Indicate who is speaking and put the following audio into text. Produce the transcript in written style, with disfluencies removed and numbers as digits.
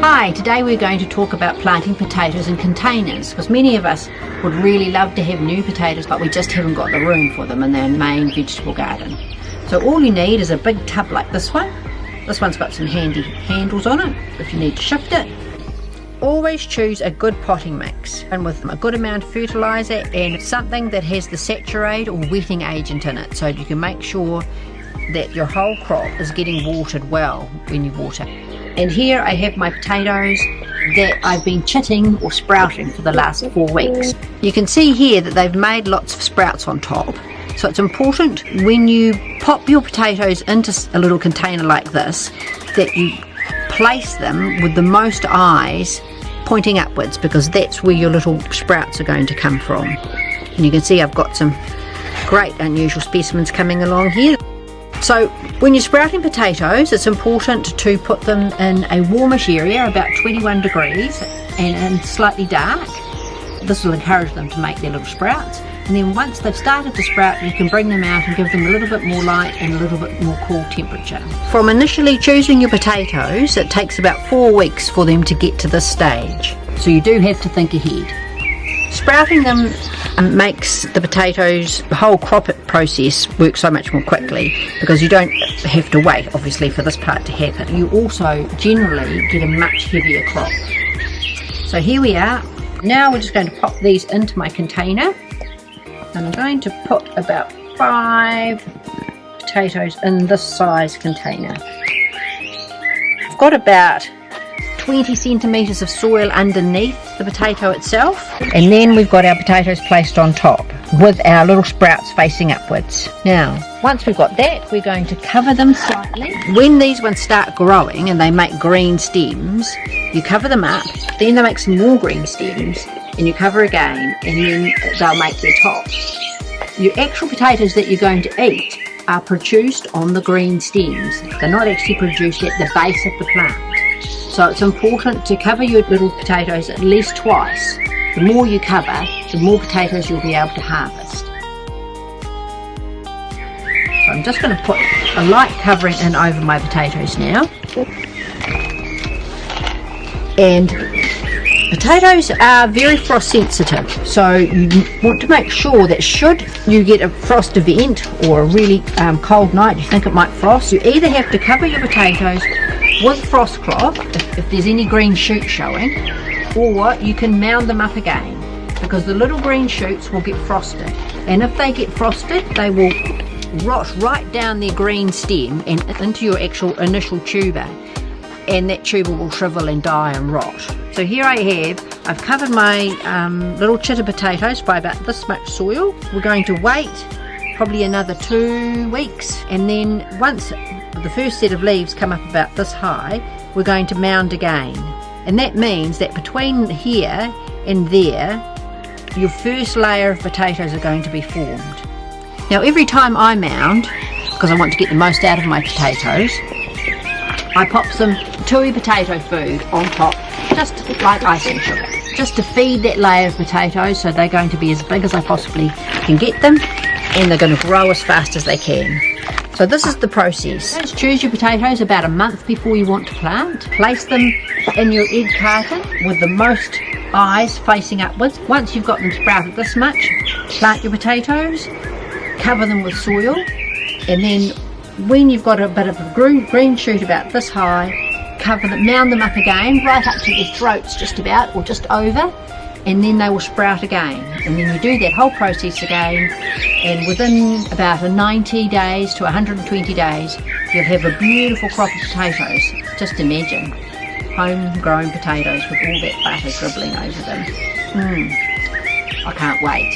Speaker 1: Hi, today we're going to talk about planting potatoes in containers, because many of us would really love to have new potatoes, but we just haven't got the room for them in their main vegetable garden. So all you need is a big tub like this one. This one's got some handy handles on it if you need to shift it. Always choose a good potting mix, and with a good amount of fertiliser and something that has the saturate or wetting agent in it, so you can make sure that your whole crop is getting watered well when you water. And here I have my potatoes that I've been chitting or sprouting for the last 4 weeks. You can see here that they've made lots of sprouts on top. So it's important when you pop your potatoes into a little container like this that you place them with the most eyes pointing upwards, because that's where your little sprouts are going to come from. And you can see I've got some great unusual specimens coming along here. So when you're sprouting potatoes, it's important to put them in a warmish area, about 21 degrees and slightly dark. This will encourage them to make their little sprouts. And then once they've started to sprout, you can bring them out and give them a little bit more light and a little bit more cool temperature. From initially choosing your potatoes, it takes about 4 weeks for them to get to this stage. So you do have to think ahead. Sprouting them makes the potatoes, the whole crop process work so much more quickly, because you don't have to wait obviously for this part to happen. You also generally get a much heavier crop. So here we are. Now we're just going to pop these into my container, and I'm going to put about 5 potatoes in this size container. I've got about 20 centimetres of soil underneath the potato itself, and then we've got our potatoes placed on top with our little sprouts facing upwards. Now once we've got that, we're going to cover them slightly. When these ones start growing and they make green stems, you cover them up, then they make some more green stems, and you cover again, and then they'll make their tops. Your actual potatoes that you're going to eat are produced on the green stems. They're not actually produced at the base of the plant. So it's important to cover your little potatoes at least twice. The more you cover, the more potatoes you'll be able to harvest. So I'm just going to put a light covering in over my potatoes now. And potatoes are very frost sensitive, so you want to make sure that should you get a frost event or a really cold night, you think it might frost, you either have to cover your potatoes with frost cloth if there's any green shoots showing, or you can mound them up again, because the little green shoots will get frosted, and if they get frosted they will rot right down their green stem and into your actual initial tuber, and that tuber will shrivel and die and rot. So here I've covered my little chitter potatoes by about this much soil. We're going to wait probably another 2 weeks, and then once the first set of leaves come up about this high, we're going to mound again. And that means that between here and there, your first layer of potatoes are going to be formed. Now every time I mound, because I want to get the most out of my potatoes, I pop some tui potato food on top, just like icing sugar, just to feed that layer of potatoes, so they're going to be as big as I possibly can get them, and they're going to grow as fast as they can. So this is the process. Just choose your potatoes about a month before you want to plant. Place them in your egg carton with the most eyes facing upwards. Once you've got them sprouted this much, plant your potatoes, cover them with soil, and then when you've got a bit of a green shoot about this high, cover them, mound them up again, right up to their throats just about, or just over, and then they will sprout again. And then you do that whole process again, and within about 90 days to 120 days, you'll have a beautiful crop of potatoes. Just imagine, homegrown potatoes with all that butter dribbling over them. I can't wait.